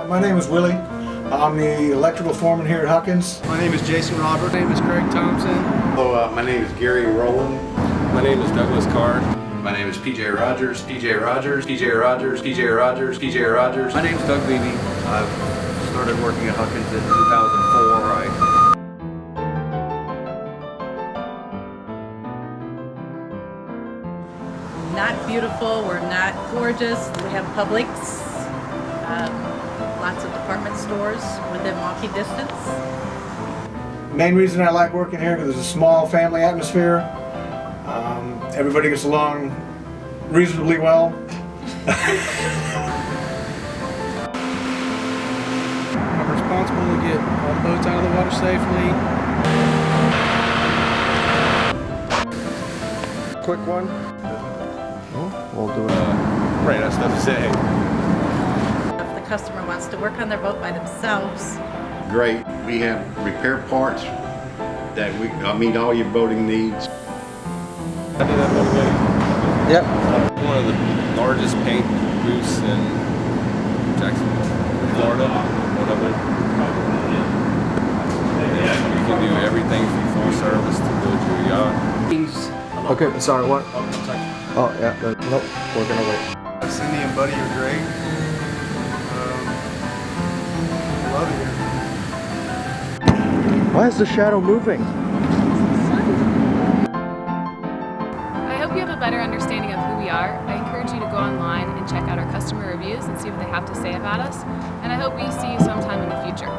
My name is Willie. I'm the electrical foreman here at Huckins. My name is Jason Robert. My name is Craig Thompson. Hello, my name is Gary Rowland. My name is Douglas Carr. My name is PJ Rogers, PJ Rogers, PJ Rogers, PJ Rogers, PJ Rogers. My name is Doug Beebe. I've started working at Huckins in 2004. Not beautiful, we're not gorgeous. We have Publix, lots of department stores within walking distance. Main reason I like working here is it's a small family atmosphere. Everybody gets along reasonably well. I'm responsible to get all the boats out of the water safely. Quick one. We'll do ran out of stuff to say. If the customer wants to work on their boat by themselves, Great. We have repair parts that meet all your boating needs. I did that motivating. Yep. One of the largest paint booths in Jackson, Florida. One of them. You can do everything from full service to build your yacht. Okay, sorry, what? Oh, yeah, nope, we're gonna wait. Cindy and Buddy are great. I love it here. Why is the shadow moving? I hope you have a better understanding of who we are. I encourage you to go online and check out our customer reviews and see what they have to say about us. And I hope we see you sometime in the future.